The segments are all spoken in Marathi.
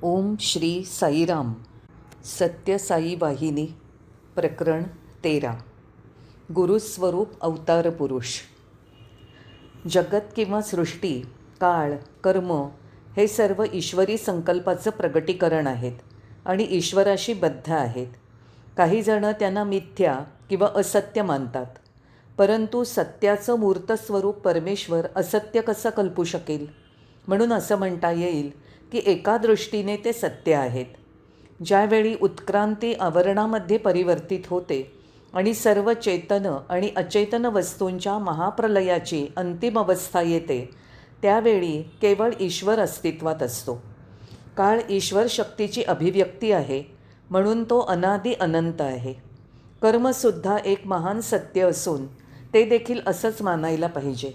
ओम श्री साईराम. सत्य साई वाहिनी. प्रकरण 13. गुरुस्वरूप अवतार पुरुष. जगत किंवा सृष्टी, काळ, कर्म हे सर्व ईश्वरी संकल्पाचं प्रगटीकरण आहेत आणि ईश्वराशी बद्ध आहेत. काही जण त्यांना मिथ्या किंवा असत्य मानतात, परंतु सत्याचं मूर्त स्वरूप परमेश्वर असत्य कसं कल्पू शकेल? म्हणून असं म्हणता येईल की एका दृष्टीने ते सत्य आहेत. ज्यावेळी उत्क्रांती आवरणामध्ये परिवर्तित होते आणि सर्व चेतन आणि अचेतन वस्तूंच्या महाप्रलयाची अंतिम अवस्था येते, त्यावेळी केवळ ईश्वर अस्तित्वात असतो. काळ ईश्वर शक्तीची अभिव्यक्ती आहे, म्हणून तो अनादि अनंत आहे. कर्मसुद्धा एक महान सत्य असून ते देखील असंच मानायला पाहिजे.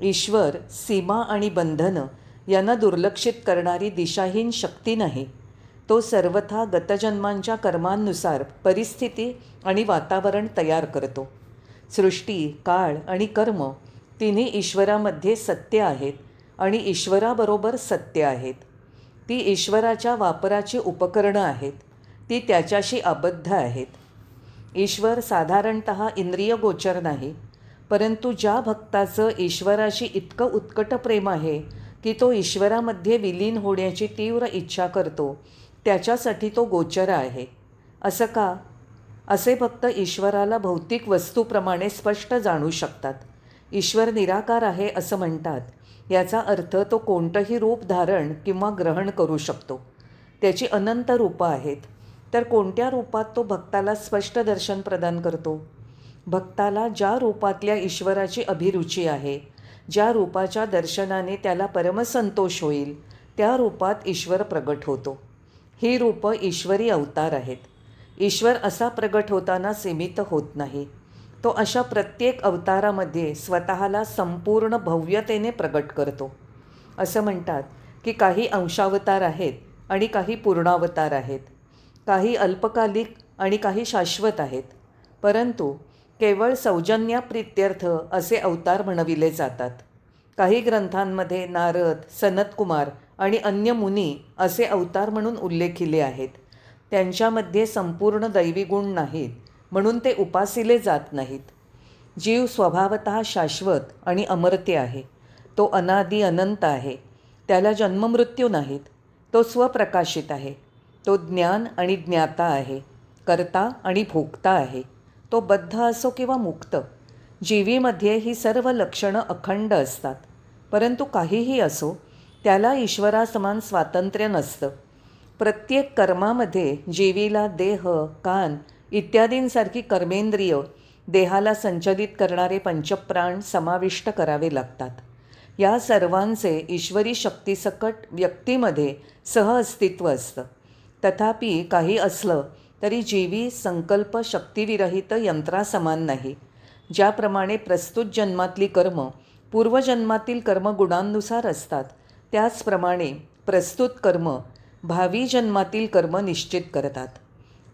ईश्वर सीमा आणि बंधनं यांना दुर्लक्षित करणारी दिशाहीन शक्ती नाही. तो सर्वथा गतजन्मांच्या कर्मांनुसार परिस्थिती आणि वातावरण तयार करतो. सृष्टी, काळ आणि कर्म तिन्ही ईश्वरामध्ये सत्य आहेत आणि ईश्वराबरोबर सत्य आहेत. ती ईश्वराच्या वापराची उपकरणं आहेत. ती त्याच्याशी आबद्ध आहेत. ईश्वर साधारणतः इंद्रियगोचर नाही, परंतु ज्या भक्ताचं ईश्वराशी इतकं उत्कट प्रेम आहे की तो ईश्वरामध्ये विलीन होण्याची तीव्र इच्छा करतो, त्याच्यासाठी तो गोचर आहे. असं का? असे भक्त ईश्वराला भौतिक वस्तूप्रमाणे स्पष्ट जाणू शकतात. ईश्वर निराकार आहे असं म्हणतात. याचा अर्थ तो कोणतंही रूप धारण किंवा ग्रहण करू शकतो. त्याची अनंत रूपं आहेत. तर कोणत्या रूपात तो भक्ताला स्पष्ट दर्शन प्रदान करतो? भक्ताला ज्या रूपातल्या ईश्वराची अभिरुची आहे, ज्या रूपाच्या दर्शनाने त्याला परमसंतोष होईल, त्या रूपात ईश्वर प्रगट होतो. ही रूपं ईश्वरी अवतार आहेत. ईश्वर असा प्रगट होताना सीमित होत नाही. तो अशा प्रत्येक अवतारामध्ये स्वतःला संपूर्ण भव्यतेने प्रगट करतो. असं म्हणतात की काही अंशावतार आहेत आणि काही पूर्णावतार आहेत. काही अल्पकालिक आणि काही शाश्वत आहेत. परंतु केवळ सौजन्याप्रीत्यर्थ असे अवतार म्हणविले जातात. काही ग्रंथांमध्ये नारद, सनतकुमार आणि अन्य मुनी असे अवतार म्हणून उल्लेखिले आहेत. त्यांच्यामध्ये संपूर्ण दैवी गुण नाहीत, म्हणून ते उपासिले जात नाहीत. जीव स्वभावतः शाश्वत आणि अमर्त्य आहे. तो अनादि अनंत आहे. त्याला जन्ममृत्यू नाहीत. तो स्वप्रकाशित आहे. तो ज्ञान आणि ज्ञाता आहे. कर्ता आणि भोक्ता आहे. तो बद्ध असो किंवा मुक्त, जीवीमध्ये ही सर्व लक्षणं अखंड असतात. परंतु काहीही असो, त्याला ईश्वरासमान स्वातंत्र्य नसतं. प्रत्येक कर्मामध्ये जीवीला देह, कान इत्यादींसारखी कर्मेंद्रिय, देहाला संचलित करणारे पंचप्राण समाविष्ट करावे लागतात. या सर्वांचे ईश्वरी शक्तीसकट व्यक्तीमध्ये सहअस्तित्व असतं. तथापि काही असलं तरी जीवी संकल्प शक्तिविरहित यंत्रासमान नाही. ज्याप्रमाणे प्रस्तुत जन्मातली कर्म पूर्वजन्मातील कर्मगुणांनुसार असतात, त्याचप्रमाणे प्रस्तुत कर्म भावी जन्मातील कर्म निश्चित करतात.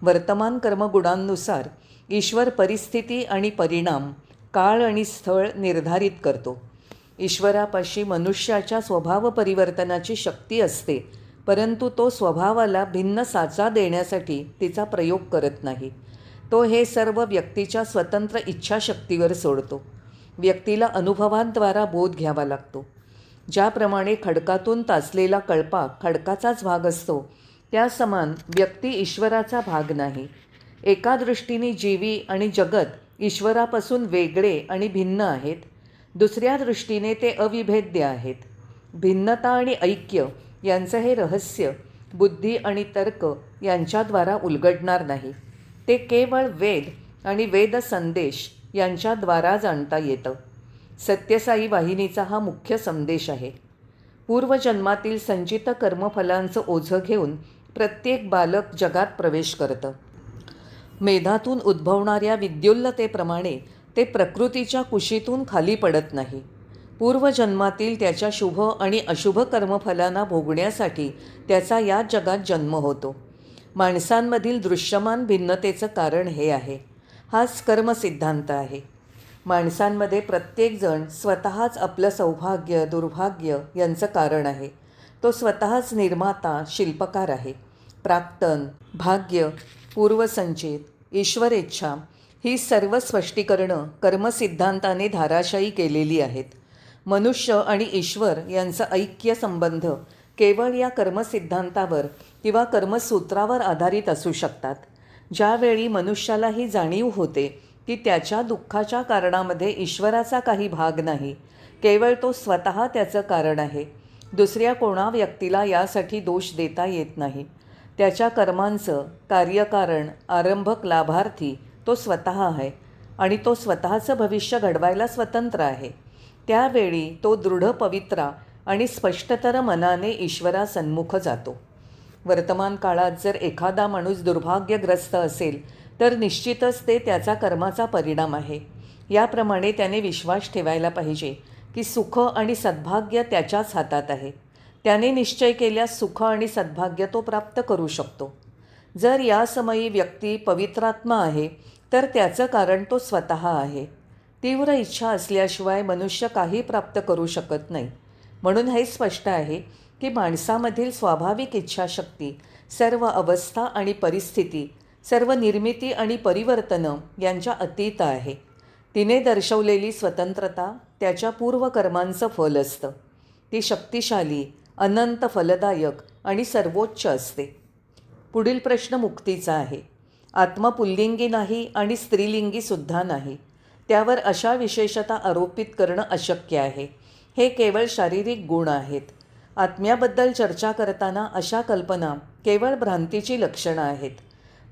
वर्तमान कर्मगुणांनुसार ईश्वर परिस्थिती आणि परिणाम, काळ आणि स्थळ निर्धारित करतो. ईश्वरापाशी मनुष्याच्या स्वभाव परिवर्तनाची शक्ती असते, परंतु तो स्वभावाला भिन्न साचा देण्यासाठी तिचा प्रयोग करत नाही. तो हे सर्व व्यक्तीच्या स्वतंत्र इच्छाशक्तीवर सोडतो. व्यक्तीला अनुभवांद्वारा बोध घ्यावा लागतो. ज्याप्रमाणे खडकातून तासलेला कळपा खडकाचाच भाग असतो, त्यासमान व्यक्ती ईश्वराचा भाग नाही. एका दृष्टीने जीवी आणि जगत ईश्वरापासून वेगळे आणि भिन्न आहेत. दुसऱ्या दृष्टीने ते अविभेद्य आहेत. भिन्नता आणि ऐक्य यांचं हे रहस्य बुद्धी आणि तर्क यांच्याद्वारा उलगडणार नाही. ते केवळ वेद आणि वेद संदेश यांच्याद्वारा जाणता येतं. सत्यसाई वाहिनीचा हा मुख्य संदेश आहे. पूर्वजन्मातील संचित कर्मफलांचं ओझं घेऊन प्रत्येक बालक जगात प्रवेश करतं. मेधातून उद्भवणाऱ्या विद्युल्लतेप्रमाणे ते प्रकृतीच्या कुशीतून खाली पडत नाही. पूर्वजन्मातील त्याच्या शुभ आणि अशुभ कर्मफलांना भोगण्यासाठी त्याचा या जगात जन्म होतो. माणसांमधील दृश्यमान भिन्नतेचं कारण हे आहे. हाच कर्मसिद्धांत आहे. माणसांमध्ये प्रत्येकजण स्वतःच आपलं सौभाग्य दुर्भाग्य यांचं कारण आहे. तो स्वतःच निर्माता, शिल्पकार आहे. प्राक्तन, भाग्य, पूर्वसंचित, ईश्वरेच्छा ही सर्व स्पष्टीकरणं कर्मसिद्धांताने धाराशायी केलेली आहेत. मनुष्य आणि ईश्वर यांचा ऐक्य संबंध केवळ या कर्मसिद्धांतावर किंवा कर्मसूत्रावर आधारित असू शकतात. ज्यावेळी मनुष्याला ही जाणीव होते की त्याच्या दुःखाच्या कारणामध्ये ईश्वराचा काही भाग नाही, केवळ तो स्वतः त्याचं कारण आहे, दुसऱ्या कोणा व्यक्तीला यासाठी दोष देता येत नाही, त्याच्या कर्मांचं कार्यकारण आरंभक लाभार्थी तो स्वतः आहे आणि तो स्वतःचं भविष्य घडवायला स्वतंत्र आहे, त्यावेळी तो दृढ पवित्रा आणि स्पष्टतर मनाने ईश्वरासन्मुख जातो. वर्तमान काळात जर एखादा माणूस दुर्भाग्यग्रस्त असेल तर निश्चितच ते त्याचा कर्माचा परिणाम आहे. याप्रमाणे त्याने विश्वास ठेवायला पाहिजे की सुख आणि सद्भाग्य त्याच्याच हातात आहे. त्याने निश्चय केल्यास सुख आणि सद्भाग्य तो प्राप्त करू शकतो. जर या समयी व्यक्ती पवित्रात्मा आहे तर त्याचं कारण तो स्वतः आहे. तीव्र इच्छा असल्याशिवाय मनुष्य काही प्राप्त करू शकत नाही. म्हणून हे स्पष्ट आहे की माणसामधील स्वाभाविक इच्छाशक्ती सर्व अवस्था आणि परिस्थिती, सर्व निर्मिती आणि परिवर्तनं यांच्या अतीत आहे. तिने दर्शवलेली स्वतंत्रता त्याच्या पूर्वकर्मांचं फल असतं. ती शक्तिशाली, अनंत फलदायक आणि सर्वोच्च असते. पुढील प्रश्न मुक्तीचा आहे. आत्मा पुल्लिंगी नाही आणि स्त्रीलिंगीसुद्धा नाही. त्यावर अशा विशेषता आरोपित करणं अशक्य आहे. हे केवळ शारीरिक गुण आहेत. आत्म्याबद्दल चर्चा करताना अशा कल्पना केवळ भ्रांतीची लक्षणं आहेत.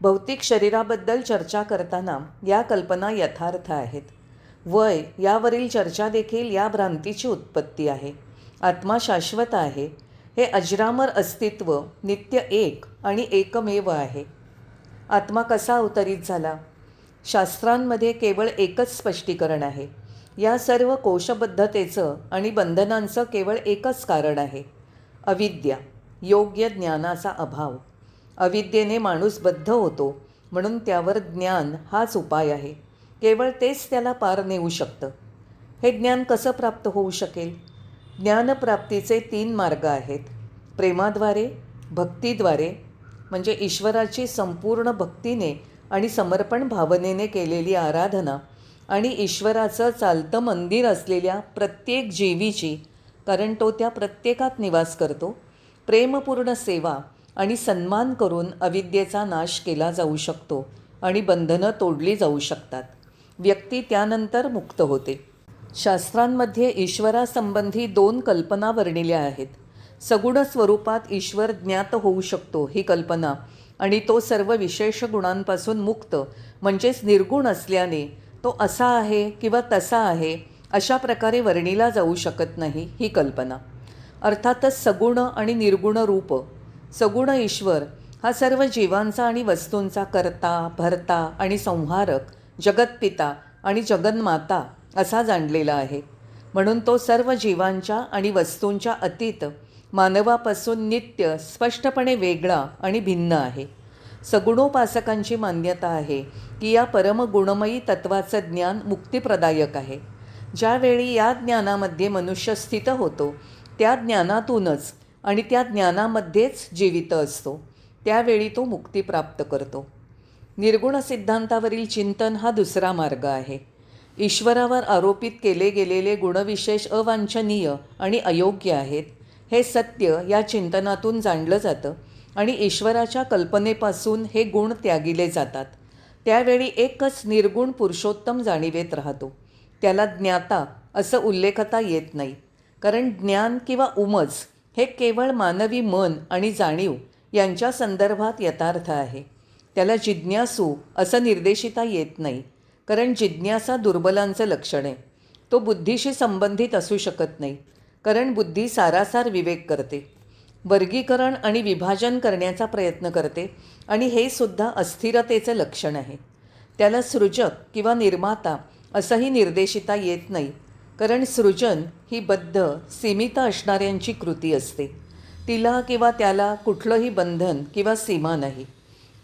भौतिक शरीराबद्दल चर्चा करताना या कल्पना यथार्थ आहेत. वय यावरील चर्चा देखील या भ्रांतीची उत्पत्ती आहे. आत्मा शाश्वत आहे. हे अजरामर अस्तित्व नित्य एक आणि एकमेव आहे. आत्मा कसा अवतरित झाला? शास्त्रांमध्ये केवळ एकच स्पष्टीकरण आहे. या सर्व कोशबद्धतेचं आणि बंधनांचं केवळ एकच कारण आहे: अविद्या, योग्य ज्ञानाचा अभाव. अविद्येने माणूस बद्ध होतो, म्हणून त्यावर ज्ञान हाच उपाय आहे. केवळ तेच त्याला पार नेऊ शकतं. हे ज्ञान कसं प्राप्त होऊ शकेल? ज्ञानप्राप्तीचे 3 मार्ग आहेत: प्रेमाद्वारे, भक्तीद्वारे म्हणजे ईश्वराची संपूर्ण भक्तीने आणि समर्पण भावनेने केलेली आराधना, आणि ईश्वराचं चालतं मंदिर असलेल्या प्रत्येक जीवीची, कारण तो त्या प्रत्येकात निवास करतो, प्रेमपूर्ण सेवा आणि सन्मान करून अविद्येचा नाश केला जाऊ शकतो आणि बंधनं तोडली जाऊ शकतात. व्यक्ती त्यानंतर मुक्त होते. शास्त्रांमध्ये ईश्वरासंबंधी 2 कल्पना वर्णिल्या आहेत. सगुण स्वरूपात ईश्वर ज्ञात होऊ शकतो ही कल्पना, आणि तो सर्व विशेष गुणांपासून मुक्त म्हणजेच निर्गुण असल्याने तो असा आहे किंवा तसा आहे अशा प्रकारे वर्णिला जाऊ शकत नाही ही कल्पना. अर्थातच सगुण आणि निर्गुण रूप. सगुण ईश्वर हा सर्व जीवांचा आणि वस्तूंचा कर्ता, भर्ता आणि संहारक, जगतपिता आणि जगन्माता असा जाणलेला आहे. म्हणून तो सर्व जीवांच्या आणि वस्तूंच्या अतीत, मानवापासून नित्य, स्पष्टपणे वेगळा आणि भिन्न आहे. सगुणोपासकांची मान्यता आहे की या परमगुणमयी तत्वाचं ज्ञान मुक्तिप्रदायक आहे. ज्यावेळी या ज्ञानामध्ये मनुष्य स्थित होतो, त्या ज्ञानातूनच आणि त्या ज्ञानामध्येच जीवित असतो, त्यावेळी तो मुक्ती प्राप्त करतो. निर्गुण सिद्धांतावरील चिंतन हा दुसरा मार्ग आहे. ईश्वरावर आरोपित केले गेलेले गुणविशेष अवांछनीय आणि अयोग्य आहेत हे सत्य या चिंतनातून जाणलं जातं, आणि ईश्वराच्या कल्पनेपासून हे गुण त्यागिले जातात. त्यावेळी एकच निर्गुण पुरुषोत्तम जाणीवेत राहतो. त्याला ज्ञाता असं उल्लेखता येत नाही, कारण ज्ञान किंवा उमज हे केवळ मानवी मन आणि जाणीव यांच्या संदर्भात यथार्थ आहे. त्याला जिज्ञासू असं निर्देशिता येत नाही, कारण जिज्ञासा दुर्बलांचं लक्षण आहे. तो बुद्धीशी संबंधित असू शकत नाही, कारण बुद्धी सारासार विवेक करते, वर्गीकरण आणि विभाजन करण्याचा प्रयत्न करते, आणि हे सुद्धा अस्थिरतेचं लक्षण आहे. त्याला सृजक किंवा निर्माता असंही निर्देशिता येत नाही, कारण सृजन ही बद्ध, सीमित असणाऱ्यांची कृती असते. तिला किंवा त्याला कुठलंही बंधन किंवा सीमा नाही.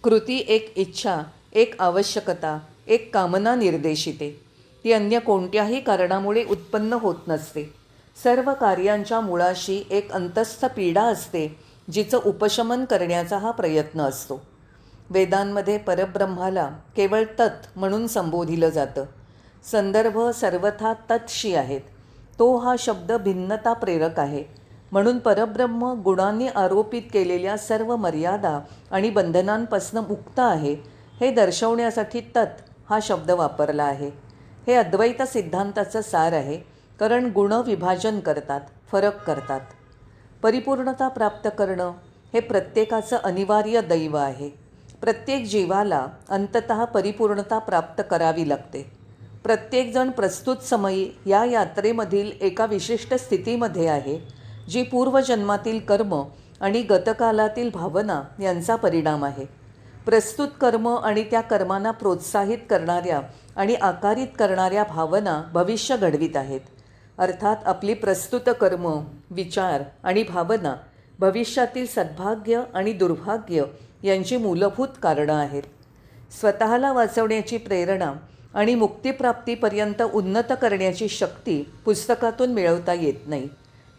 कृती एक इच्छा, एक आवश्यकता, एक कामना निर्देशिते. ती अन्य कोणत्याही कारणामुळे उत्पन्न होत नसते. सर्व कार्यांच्या मुळाशी एक अंतस्थ पीडा असते, जिचं उपशमन करण्याचा हा प्रयत्न असतो. वेदांमध्ये परब्रह्माला केवळ तत् म्हणून संबोधिलं जातं. संदर्भ सर्वथा तत्शी आहेत. तो हा शब्द भिन्नता प्रेरक आहे. म्हणून परब्रह्म गुणांनी आरोपित केलेल्या सर्व मर्यादा आणि बंधनांपासून मुक्त आहे हे दर्शवण्यासाठी तत् हा शब्द वापरला आहे. हे अद्वैत सिद्धांताचं सार आहे, कारण गुण विभाजन करतात, फरक करतात. परिपूर्णता प्राप्त करणं हे प्रत्येकाचं अनिवार्य दैव आहे. प्रत्येक जीवाला अंततः परिपूर्णता प्राप्त करावी लागते. प्रत्येकजण प्रस्तुत समयी या यात्रेमधील एका विशिष्ट स्थितीमध्ये आहे, जी पूर्वजन्मातील कर्म आणि गतकालातील भावना यांचा परिणाम आहे. प्रस्तुत कर्म आणि त्या कर्मांना प्रोत्साहित करणाऱ्या आणि आकारित करणाऱ्या भावना भविष्य घडवित आहेत. अर्थात आपली प्रस्तुत कर्म, विचार आणि भावना भविष्यातील सद्भाग्य आणि दुर्भाग्य यांची मूलभूत कारणं आहेत. स्वतःला वाचवण्याची प्रेरणा आणि मुक्तिप्राप्तीपर्यंत उन्नत करण्याची शक्ती पुस्तकातून मिळवता येत नाही.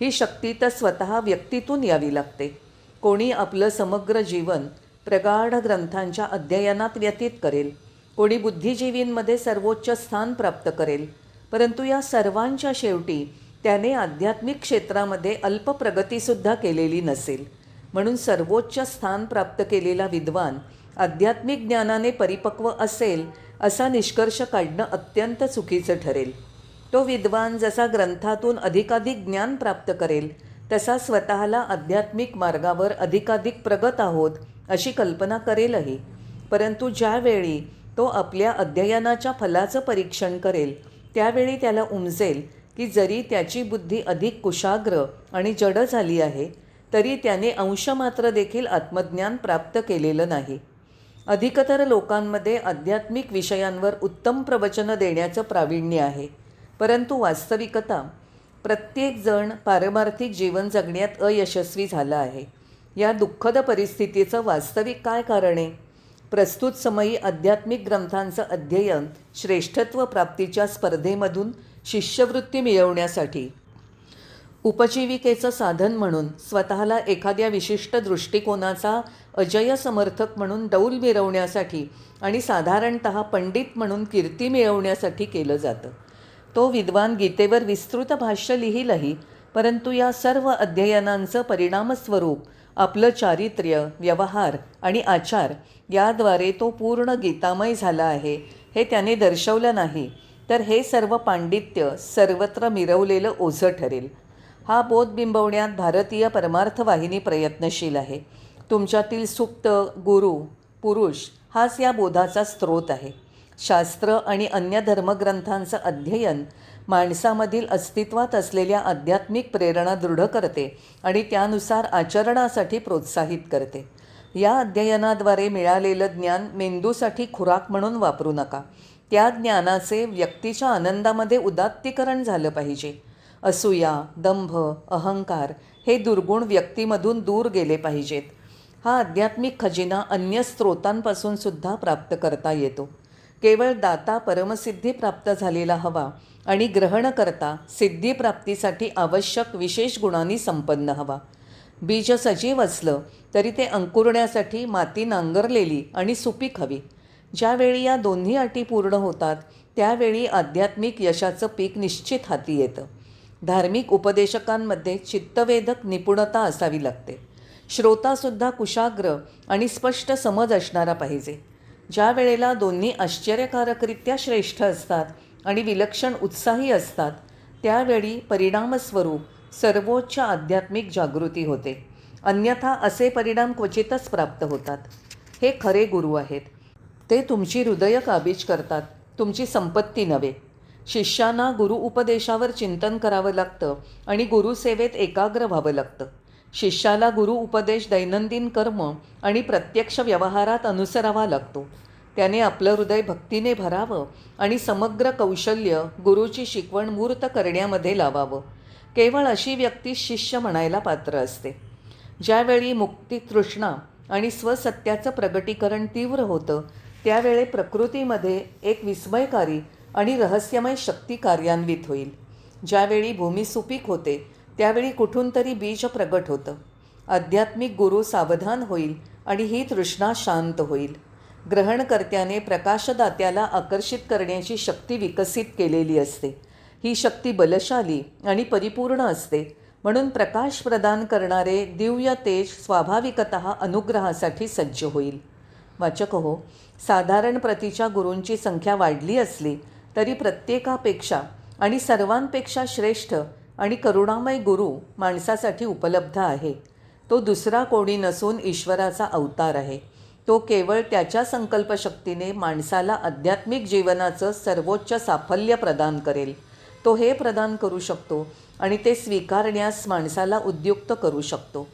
ही शक्ती तर स्वतः व्यक्तीतून यावी लागते. कोणी आपलं समग्र जीवन प्रगाढ ग्रंथांच्या अध्ययनात व्यतीत करेल, कोणी बुद्धिजीवींमध्ये सर्वोच्च स्थान प्राप्त करेल, परंतु या सर्वांच्या शेवटी त्याने आध्यात्मिक क्षेत्रामध्ये अल्प प्रगतीसुद्धा केलेली नसेल. म्हणून सर्वोच्च स्थान प्राप्त केलेला विद्वान आध्यात्मिक ज्ञानाने परिपक्व असेल असा निष्कर्ष काढणं अत्यंत चुकीचं ठरेल. तो विद्वान जसा ग्रंथातून अधिकाधिक ज्ञान प्राप्त करेल तसा स्वतःला आध्यात्मिक मार्गावर अधिकाधिक प्रगत आहोत अशी कल्पना करेलही. परंतु ज्यावेळी तो आपल्या अध्ययनाच्या फलाचं परीक्षण करेल त्यावेळी त्याला उमजेल की जरी त्याची बुद्धी अधिक कुशाग्र आणि जड झाली आहे तरी त्याने अंशमात्र देखील आत्मज्ञान प्राप्त केलेलं नाही. अधिकतर लोकांमध्ये आध्यात्मिक विषयांवर उत्तम प्रवचनं देण्याचं प्रावीण्य आहे, परंतु वास्तविकता प्रत्येकजण पारमार्थिक जीवन जगण्यात अयशस्वी झाला आहे. या दुःखद परिस्थितीचं वास्तविक काय कारण आहे? प्रस्तुत समयी आध्यात्मिक ग्रंथांचं अध्ययन श्रेष्ठत्व प्राप्तीच्या स्पर्धेमधून शिष्यवृत्ती मिळवण्यासाठी, उपजीविकेचं साधन म्हणून, स्वतःला एखाद्या विशिष्ट दृष्टिकोनाचा अजय समर्थक म्हणून डौल मिरवण्यासाठी आणि साधारणतः पंडित म्हणून कीर्ती मिळवण्यासाठी केलं जातं. तो विद्वान गीतेवर विस्तृत भाष्य लिहिलंही, परंतु या सर्व अध्ययनांचं परिणामस्वरूप आपलं चारित्र्य, व्यवहार आणि आचार याद्वारे तो पूर्ण गीतामय झाला आहे हे त्याने दर्शवलं नाही, तर हे सर्व पांडित्य सर्वत्र मिरवलेलं ओझं ठरेल. हा बोध बिंबवण्यात भारतीय परमार्थ वाहिनी प्रयत्नशील आहे. तुमच्यातील सुप्त गुरु पुरुष हाच या बोधाचा स्रोत आहे. शास्त्र आणि अन्य धर्मग्रंथांचं अध्ययन माणसामधील अस्तित्वात असलेल्या आध्यात्मिक प्रेरणा दृढ करते आणि त्यानुसार आचरणासाठी प्रोत्साहित करते. या अध्ययनाद्वारे मिळालेलं ज्ञान मेंदूसाठी खुराक म्हणून वापरू नका. त्या ज्ञानाचे व्यक्तीच्या आनंदामध्ये उदात्तीकरण झालं पाहिजे. असूया, दंभ, अहंकार हे दुर्गुण व्यक्तीमधून दूर गेले पाहिजेत. हा आध्यात्मिक खजिना अन्य स्रोतांपासून सुद्धा प्राप्त करता येतो. केवळ दाता परमसिद्धी प्राप्त झालेला हवा आणि ग्रहणकर्ता सिद्धीप्राप्तीसाठी आवश्यक विशेष गुणांनी संपन्न हवा. बीज सजीव असलं तरी ते अंकुरण्यासाठी माती नांगरलेली आणि सुपीक हवी. ज्यावेळी या दोन्ही अटी पूर्ण होतात त्यावेळी आध्यात्मिक यशाचं पीक निश्चित हाती येतं. धार्मिक उपदेशकांमध्ये चित्तवेधक निपुणता असावी लागते. श्रोतासुद्धा कुशाग्र आणि स्पष्ट समज असणारा पाहिजे. ज्या वेळेला दोन्ही आश्चर्यकारकरित्या श्रेष्ठ असतात आणि विलक्षण उत्साही असतात त्यावेळी परिणामस्वरूप सर्वोच्च आध्यात्मिक जागृती होते. अन्यथा असे परिणाम क्वचितच प्राप्त होतात. हे खरे गुरु आहेत. ते तुमची हृदय काबीज करतात, तुमची संपत्ती नव्हे. शिष्यांना गुरु उपदेशावर चिंतन करावं लागतं आणि गुरुसेवेत एकाग्र व्हावं लागतं. शिष्याला गुरु उपदेश दैनंदिन कर्म आणि प्रत्यक्ष व्यवहारात अनुसरावा लागतो. त्याने आपलं हृदय भक्तीने भरावं आणि समग्र कौशल्य गुरुची शिकवण मूर्त करण्यामध्ये लावावं. केवळ अशी व्यक्ती शिष्य म्हणायला पात्र असते. ज्यावेळी मुक्ती तृष्णा आणि स्वसत्याचं प्रगटीकरण तीव्र होतं त्यावेळी प्रकृतीमध्ये एक विस्मयकारी आणि रहस्यमय शक्ती कार्यान्वित होईल. ज्यावेळी भूमी सुपीक होते त्यावेळी कुठून तरी बीज प्रगट होतं. आध्यात्मिक गुरु सावधान होईल आणि ही तृष्णा शांत होईल. ग्रहणकर्त्याने प्रकाशदात्याला आकर्षित करण्याची शक्ती विकसित केलेली असते. ही शक्ती बलशाली आणि परिपूर्ण असते. म्हणून प्रकाश प्रदान करणारे दिव्य तेज स्वाभाविकतः अनुग्रहासाठी सज्ज होईल. वाचक हो, साधारण प्रतीच्या गुरूंची संख्या वाढली असली तरी प्रत्येकापेक्षा आणि सर्वांपेक्षा श्रेष्ठ आणि करुणामय गुरु माणसासाठी उपलब्ध आहे. तो दुसरा कोणी नसून ईश्वराचा अवतार आहे. तो केवळ त्याच्या संकल्पशक्तीने माणसाला आध्यात्मिक जीवनाचं सर्वोच्च साफल्य प्रदान करेल. तो हे प्रदान करू शकतो आणि ते स्वीकारण्यास माणसाला उद्युक्त करू शकतो.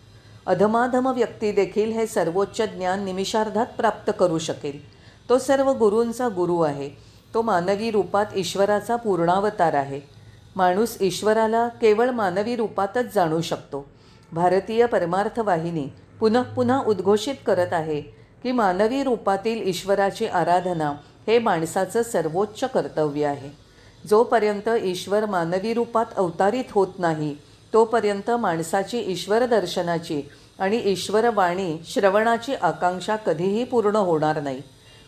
अधमाधम व्यक्ती देखील हे सर्वोच्च ज्ञान निमिषार्धात प्राप्त करू शकेल. तो सर्व गुरूंचा गुरु आहे. तो मानवी रूपात ईश्वराचा पूर्णावतार आहे. माणूस ईश्वराला केवळ मानवी रूपातच जाणू शकतो. भारतीय परमार्थ वाहिनी पुनः पुन्हा उद्घोषित करत आहे की मानवी रूपातील ईश्वराची आराधना हे माणसाचं सर्वोच्च कर्तव्य आहे. जोपर्यंत ईश्वर मानवी रूपात अवतारित होत नाही तोपर्यंत माणसाची ईश्वर दर्शनाची आणि ईश्वरवाणी श्रवणाची आकांक्षा कधीही पूर्ण होणार नाही.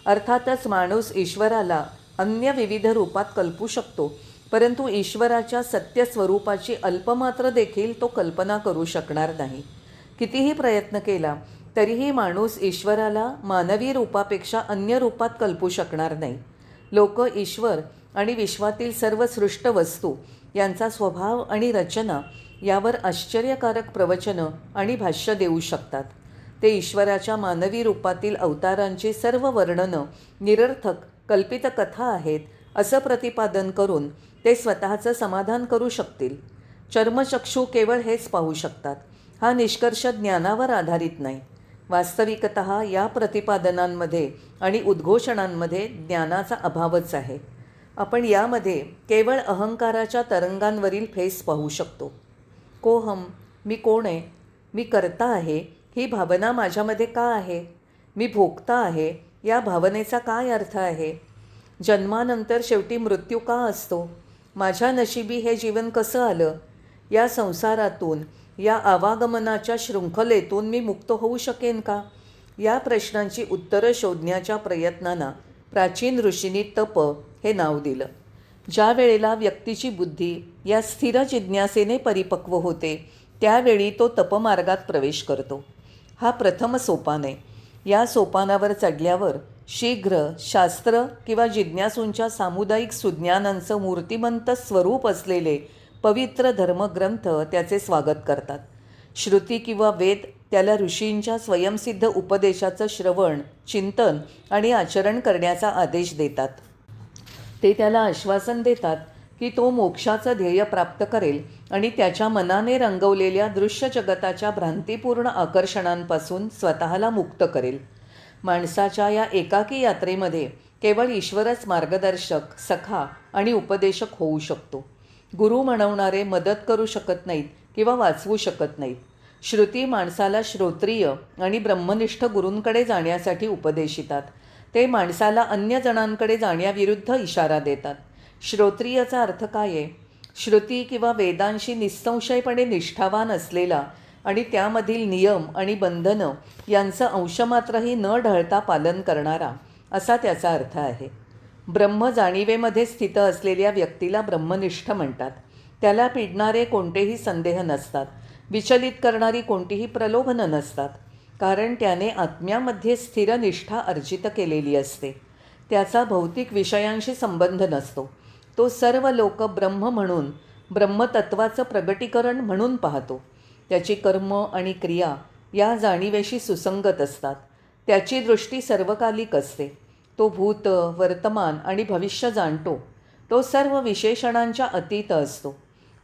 अर्थातच माणूस ईश्वराला अन्य विविध रूपात कल्पू शकतो, परंतु ईश्वराच्या सत्य स्वरूपाची अल्पमात्र देखील तो कल्पना करू शकणार नाही. कितीही प्रयत्न केला तरीही माणूस ईश्वराला मानवी रूपापेक्षा अन्य रूपात कल्पू शकणार नाही. लोक ईश्वर आणि विश्वातील सर्व सृष्ट वस्तू यांचा स्वभाव आणि रचना यावर आश्चर्यकारक प्रवचनं आणि भाष्य देऊ शकतात. ते ईश्वराच्या मानवी रूपातील अवतारांची सर्व वर्णनं निरर्थक कल्पित कथा आहेत असं प्रतिपादन करून ते स्वतःचं समाधान करू शकतील. चर्मचक्षू केवळ हेच पाहू शकतात. हा निष्कर्ष ज्ञानावर आधारित नाही. वास्तविकतः या प्रतिपादनांमध्ये आणि उद्घोषणांमध्ये ज्ञानाचा अभावच आहे. आपण यामध्ये केवळ अहंकाराच्या तरंगांवरील फेस पाहू शकतो. कोहम, मी कोण आहे, मी कर्ता आहे, ही भावना माझ्यामध्ये का आहे, मी भोगता आहे, या भावनेचा काय अर्थ आहे, जन्मानंतर शेवटी मृत्यू का असतो, माझ्या नशिबी हे जीवन कसं आलं, या संसारातून या आवागमनाच्या शृंखलेतून मी मुक्त होऊ शकेन का, या प्रश्नांची उत्तरं शोधण्याच्या प्रयत्नांना प्राचीन ऋषींनी तप हे नाव दिलं. ज्या वेळेला व्यक्तीची बुद्धी या स्थिर जिज्ञासेने परिपक्व होते त्यावेळी तो तपमार्गात प्रवेश करतो. हा प्रथम सोपान आहे. या सोपानावर चढल्यावर शीघ्र शास्त्र किंवा जिज्ञासूंच्या सामुदायिक सुज्ञानांचं मूर्तिमंत स्वरूप असलेले पवित्र धर्मग्रंथ त्याचे स्वागत करतात. श्रुती किंवा वेद त्याला ऋषींच्या स्वयंसिद्ध उपदेशाचं श्रवण, चिंतन आणि आचरण करण्याचा आदेश देतात. ते त्याला आश्वासन देतात की तो मोक्षाचं ध्येय प्राप्त करेल आणि त्याच्या मनाने रंगवलेल्या दृश्य जगताच्या भ्रांतीपूर्ण आकर्षणांपासून स्वतःला मुक्त करेल. माणसाच्या या एकाकी यात्रेमध्ये केवळ ईश्वरच मार्गदर्शक, सखा आणि उपदेशक होऊ शकतो. गुरु म्हणवणारे मदत करू शकत नाहीत किंवा वाचवू शकत नाहीत. श्रुती माणसाला श्रोत्रिय आणि ब्रह्मनिष्ठ गुरूंकडे जाण्यासाठी उपदेशितात. ते माणसाला अन्य जणांकडे जाण्याविरुद्ध इशारा देतात. श्रोत्रियचा अर्थ काय आहे? श्रुती किंवा वेदांशी निस्संशयपणे निष्ठावान असलेला आणि त्यामधील नियम आणि बंधनं यांचं अंशमात्रही न ढळता पालन करणारा असा त्याचा अर्थ आहे. ब्रह्म जाणीवेमध्ये स्थित असलेल्या व्यक्तीला ब्रह्मनिष्ठ म्हणतात. त्याला पिडणारे कोणतेही संदेह नसतात, विचलित करणारी कोणतीही प्रलोभनं नसतात, कारण त्याने आत्म्यामध्ये स्थिर निष्ठा अर्जित केलेली असते. त्याचा भौतिक विषयांशी संबंध नसतो. तो सर्व लोक ब्रह्म म्हणून, ब्रह्मतत्वाचं प्रगटीकरण म्हणून पाहतो. त्याची कर्म आणि क्रिया या जाणीवेशी सुसंगत असतात. त्याची दृष्टी सर्वकालिक असते. तो भूत, वर्तमान आणि भविष्य जाणतो. तो सर्व विशेषणांच्या अतीत असतो.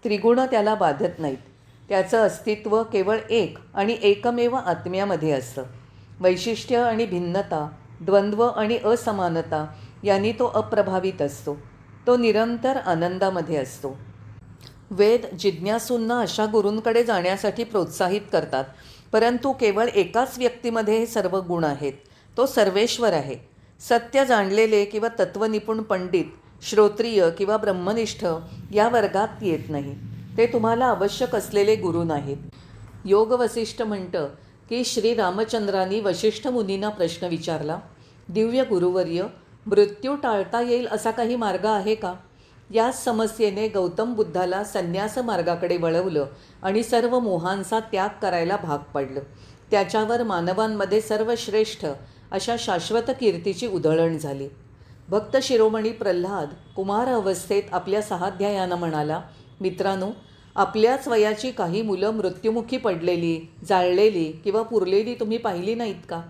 त्रिगुण त्याला बाधत नाहीत. त्याचं अस्तित्व केवळ एक आणि एकमेव आत्म्यामध्ये असतं. वैशिष्ट्य आणि भिन्नता, द्वंद्व आणि असमानता यांनी तो अप्रभावित असतो. तो निरंतर आनंदामध्ये असतो. वेद जिज्ञासूंना अशा गुरूंकडे जाण्यासाठी प्रोत्साहित करतात, परंतु केवळ एकाच व्यक्तीमध्ये हे सर्व गुण आहेत. तो सर्वेश्वर आहे. सत्य जाणलेले किंवा तत्त्वनिपुण पंडित श्रोत्रिय किंवा ब्रह्मनिष्ठ या वर्गात येत नाही. ते तुम्हाला आवश्यक असलेले गुरु नाहीत. योग वसिष्ठ म्हणतं की श्रीरामचंद्रांनी वसिष्ठ मुनींना प्रश्न विचारला, दिव्य गुरुवर्य, मृत्यू टाळता येईल असा काही मार्ग आहे का? याच समस्येने गौतम बुद्धाला संन्यास मार्गाकडे वळवलं आणि सर्व मोहांचा त्याग करायला भाग पडलं. त्याच्यावर मानवांमध्ये सर्वश्रेष्ठ अशा शाश्वत कीर्तीची उधळण झाली. भक्त शिरोमणी प्रल्हाद कुमार अवस्थेत आपल्या सहाध्यायानं म्हणाला, मित्रांनो, आपल्याच वयाची काही मुलं मृत्युमुखी पडलेली, जाळलेली किंवा पुरलेली तुम्ही पाहिली नाहीत का?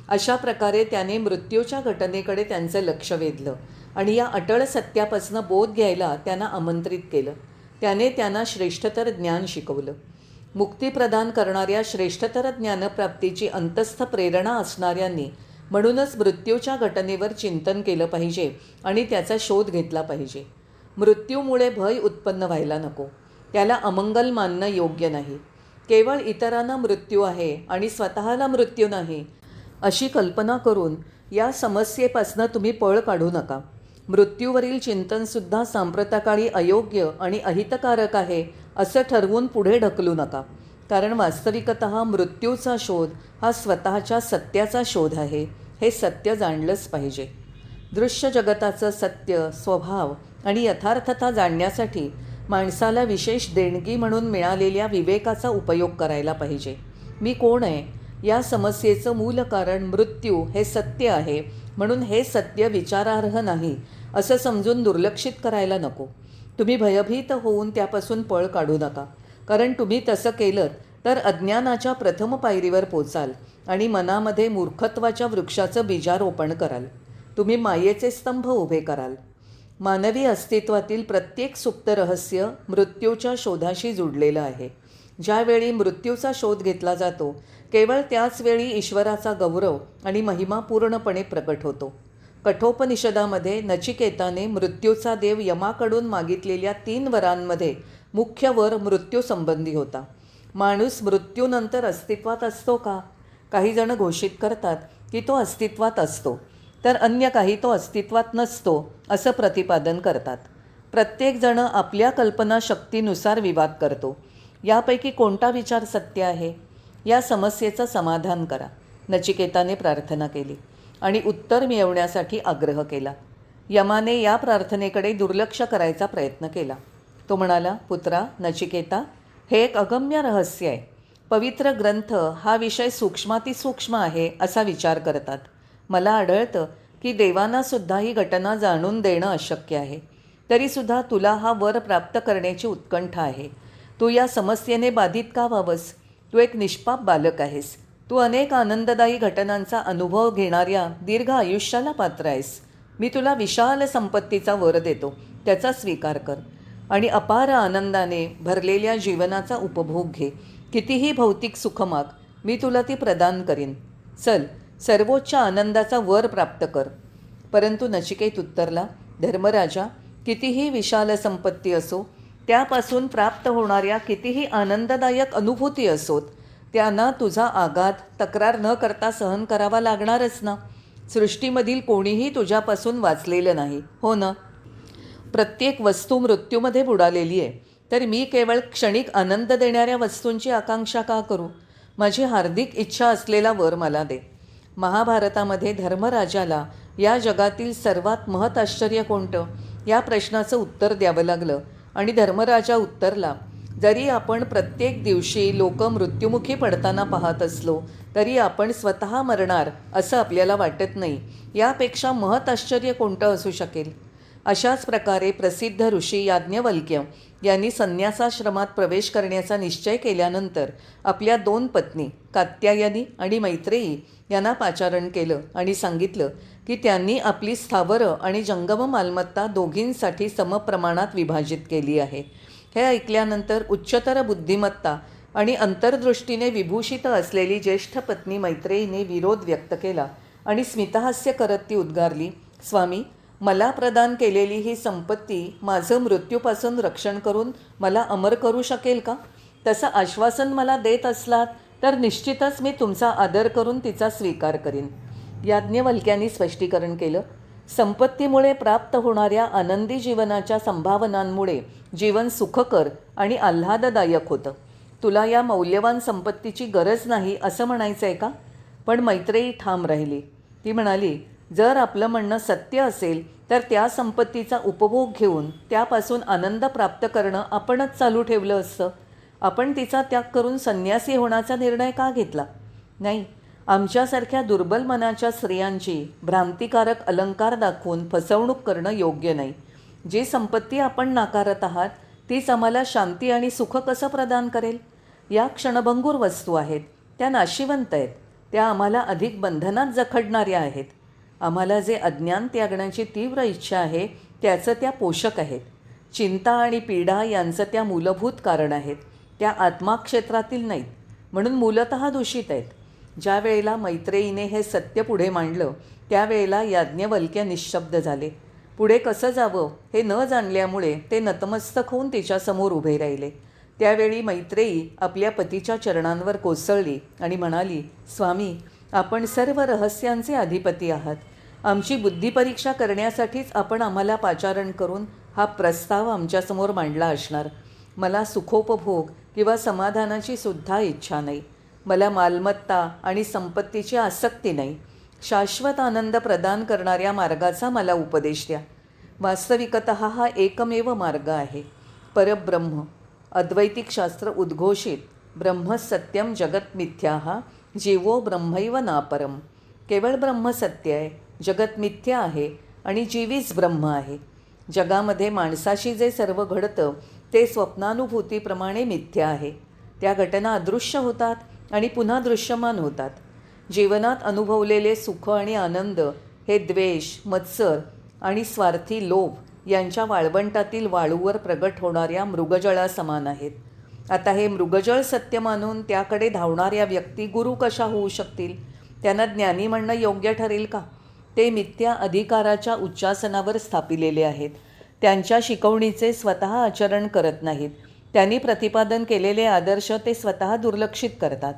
अशा प्रकारे त्याने मृत्यूच्या घटनेकडे त्यांचं लक्ष वेधलं आणि या अटळ सत्यापासून बोध घ्यायला त्यांना आमंत्रित केलं. त्याने त्यांना श्रेष्ठतर ज्ञान शिकवलं. मुक्ती प्रदान करणाऱ्या श्रेष्ठतर ज्ञानप्राप्तीची अंतस्थ प्रेरणा असणाऱ्यांनी म्हणूनच मृत्यूच्या घटनेवर चिंतन केलं पाहिजे आणि त्याचा शोध घेतला पाहिजे. मृत्यूमुळे भय उत्पन्न व्हायला नको. त्याला अमंगल मानणं योग्य नाही. केवळ इतरांना मृत्यू आहे आणि स्वतःला मृत्यू नाही अशी कल्पना करून या समस्येपासून तुम्ही पळ काढू नका. मृत्यूवरील चिंतनसुद्धा सांप्रतकाळी अयोग्य आणि अहितकारक आहे असं ठरवून पुढे ढकलू नका. कारण वास्तविकतः मृत्यूचा शोध हा स्वतःच्या सत्याचा शोध आहे. हे सत्य जाणलंच पाहिजे. दृश्य जगताचं सत्य, स्वभाव आणि यथार्थता जाणण्यासाठी माणसाला विशेष देणगी म्हणून मिळालेल्या विवेकाचा उपयोग करायला पाहिजे. मी कोण आहे या समस्येचं मूल कारण मृत्यू हे सत्य आहे, म्हणून हे सत्य विचारार्ह नाही असं समजून दुर्लक्षित करायला नको. तुम्ही भयभीत होऊन त्यापासून पळ काढू नका. कारण तुम्ही तसं केलं तर अज्ञानाच्या प्रथम पायरीवर पोचाल आणि मनामध्ये मूर्खत्वाच्या वृक्षाचं बीजारोपण कराल. तुम्ही मायेचे स्तंभ उभे कराल. मानवी अस्तित्वातील प्रत्येक सुप्त रहस्य मृत्यूच्या शोधाशी जुडलेलं आहे. ज्यावेळी मृत्यूचा शोध घेतला जातो केवळ त्याच वेळी ईश्वराचा गौरव आणि महिमा पूर्णपणे प्रकट होतो. कठोपनिषदामध्ये नचिकेताने मृत्यूचा देव यमाकडून मागितलेल्या 3 वरांमध्ये मुख्य वर मृत्यूसंबंधी होता. माणूस मृत्यूनंतर अस्तित्वात असतो का? काही जण घोषित करतात की तो अस्तित्वात असतो, तर अन्य काही तो अस्तित्वात नसतो असं प्रतिपादन करतात. प्रत्येकजण आपल्या कल्पनाशक्तीनुसार विवाद करतो. यापैकी कोणता विचार सत्य आहे? या समस्येचं समाधान करा. नचिकेताने प्रार्थना केली आणि उत्तर मिळवण्यासाठी आग्रह केला. यमाने या प्रार्थनेकडे दुर्लक्ष करायचा प्रयत्न केला. तो म्हणाला, पुत्रा नचिकेता, हे एक अगम्य रहस्य आहे. पवित्र ग्रंथ हा विषय सूक्ष्मातिसूक्ष्म आहे असा विचार करतात. मला आढळतं की देवांनासुद्धा ही घटना जाणून देणं अशक्य आहे. तरीसुद्धा तुला हा वर प्राप्त करण्याची उत्कंठा आहे. तू या समस्येने बाधित का व्हावंस? तू एक निष्पाप बालक आहेस. तू अनेक आनंददायी घटनांचा अनुभव घेणाऱ्या दीर्घ आयुष्याला पात्र आहेस. मी तुला विशाल संपत्तीचा वर देतो, त्याचा स्वीकार कर आणि अपार आनंदाने भरलेल्या जीवनाचा उपभोग घे. कितीही भौतिक सुख माग, मी तुला ती प्रदान करीन. चल, सर्वोच्च आनंदाचा वर प्राप्त कर. परंतु नचिकेत उत्तरला, धर्मराजा, कितीही विशाल संपत्ती असो, त्यापासून प्राप्त होणाऱ्या कितीही आनंददायक अनुभूती असोत, त्यांना तुझा आघात तक्रार न करता सहन करावा लागणारच ना. सृष्टीमधील कोणीही तुझ्यापासून वाचलेलं नाही, हो ना? प्रत्येक वस्तू मृत्यूमध्ये बुडालेली आहे, तर मी केवळ क्षणिक आनंद देणाऱ्या वस्तूंची आकांक्षा का करू? माझी हार्दिक इच्छा असलेला वर मला दे. महाभारतामध्ये धर्मराजाला या जगातील सर्वात महत् आश्चर्य कोणतं या प्रश्नाचं उत्तर द्यावं लागलं आणि धर्मराजा उत्तरला, जरी आपण प्रत्येक दिवशी लोक मृत्युमुखी पडताना पाहत असलो तरी आपण स्वतः मरणार असं आपल्याला वाटत नाही. यापेक्षा महत् आश्चर्य कोणतं असू शकेल? अशाच प्रकारे प्रसिद्ध ऋषी याज्ञवल्क्य यांनी संन्यासाश्रमात प्रवेश करण्याचा निश्चय केल्यानंतर आपल्या 2 पत्नी कात्यायनी आणि मैत्रेयी यांना पाचारण केलं आणि सांगितलं की त्यांनी आपली स्थावरं आणि जंगम मालमत्ता दोघींसाठी समप्रमाणात विभाजित केली आहे. हे ऐकल्यानंतर उच्चतर बुद्धिमत्ता आणि अंतर्दृष्टीने विभूषित असलेली ज्येष्ठ पत्नी मैत्रेयीने विरोध व्यक्त केला आणि स्मितहास्य करत ती उद्गारली, स्वामी, मला प्रदान केलेली ही संपत्ती माझं मृत्यूपासून रक्षण करून मला अमर करू शकेल का? तसं आश्वासन मला देत असलात तर निश्चितच मी तुमचा आदर करून तिचा स्वीकार करीन. याज्ञवल्क्यांनी स्पष्टीकरण केलं, संपत्तीमुळे प्राप्त होणाऱ्या आनंदी जीवनाच्या संभावनांमुळे जीवन सुखकर आणि आल्हाददायक होतं. तुला या मौल्यवान संपत्तीची गरज नाही असं म्हणायचं आहे का? पण मैत्रेयी ठाम राहिली. ती म्हणाली, जर आपलं म्हणणं सत्य असेल तर त्या संपत्तीचा उपभोग घेऊन त्यापासून आनंद प्राप्त करणं आपणच चालू ठेवलं असतं. आपण तिचा त्याग करून संन्यासी होण्याचा निर्णय का घेतला? नाही, आमच्यासारख्या दुर्बल मनाच्या स्त्रियांची भ्रांतिकारक अलंकार दाखवून फसवणूक करणं योग्य नाही. जी संपत्ती आपण नाकारत आहात तीच आम्हाला शांती आणि सुख कसं प्रदान करेल? या क्षणभंगूर वस्तू आहेत, त्या नाशिवंत आहेत, त्या आम्हाला अधिक बंधनात जखडणाऱ्या आहेत. आम्हाला जे अज्ञान त्यागण्याची तीव्र इच्छा आहे त्याचं त्या पोषक आहेत. चिंता आणि पीडा यांचं त्या मूलभूत कारण आहेत. त्या आत्माक्षेत्रातील नाहीत, म्हणून मूलतः दूषित आहेत. ज्या वेळेला मैत्रेयीने हे सत्य पुढे मांडलं त्यावेळेला याज्ञवल्क्य निःशब्द झाले. पुढे कसं जावं हे न जाणल्यामुळे ते नतमस्तक होऊन तिच्यासमोर उभे राहिले. त्यावेळी मैत्रेयी आपल्या पतीच्या चरणांवर कोसळली आणि म्हणाली, स्वामी, आपण सर्व रहस्यांचे अधिपती आहात. आमची बुद्धिपरीक्षा करण्यासाठीच आपण आम्हाला पाचारण करून हा प्रस्ताव आमच्यासमोर मांडला असणार. मला सुखोपभोग किंवा समाधानाची सुद्धा इच्छा नाही. मला मालमत्ता आणि संपत्तीची आसक्ती नाही. शाश्वत आनंद प्रदान करणाऱ्या मार्गाचा मला उपदेश द्या. वास्तविकतः हा एकमेव मार्ग आहे. परब्रह्म, अद्वैतिक शास्त्र उद्घोषित ब्रह्म सत्यम जगत मिथ्या जीवो ब्रह्मैव नापरम. केवळ ब्रह्म सत्य आहे, जगत मिथ्या आहे आणि जीवीच ब्रह्म आहे. जगामध्ये माणसाशी जे सर्व घडतं ते स्वप्नानुभूतीप्रमाणे मिथ्या आहे. त्या घटना अदृश्य होतात आणि पुन्हा दृश्यमान होतात. जीवनात अनुभवलेले सुख आणि आनंद हे द्वेष, मत्सर आणि स्वार्थी लोभ यांच्या वाळवंटातील वाळूवर प्रगट होणाऱ्या मृगजळा समान आहेत. आता हे मृगजळ सत्य मानून त्याकडे धावणाऱ्या व्यक्ती गुरु कशा होऊ शकतील? त्यांना ज्ञानी म्हणणं योग्य ठरेल का? ते मिथ्या अधिकाराच्या उच्चासनावर स्थापिलेले आहेत. त्यांच्या शिकवणीचे स्वतः आचरण करत नाहीत. त्यांनी प्रतिपादन केलेले आदर्श ते स्वतः दुर्लक्षित करतात.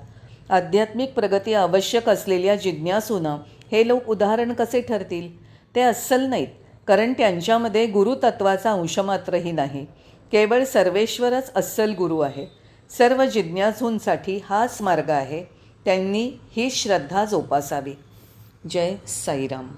आध्यात्मिक प्रगती आवश्यक असलेल्या जिज्ञासूंना हे लोक उदाहरण कसे ठरतील? ते अस्सल नाहीत, कारण त्यांच्यामध्ये गुरुतत्वाचा अंशमात्रही नाही. केवळ सर्वेश्वरच अस्सल गुरु आहे. सर्व जिज्ञासूंसाठी हाच मार्ग आहे. त्यांनी ही श्रद्धा जोपासावी. जय साईराम.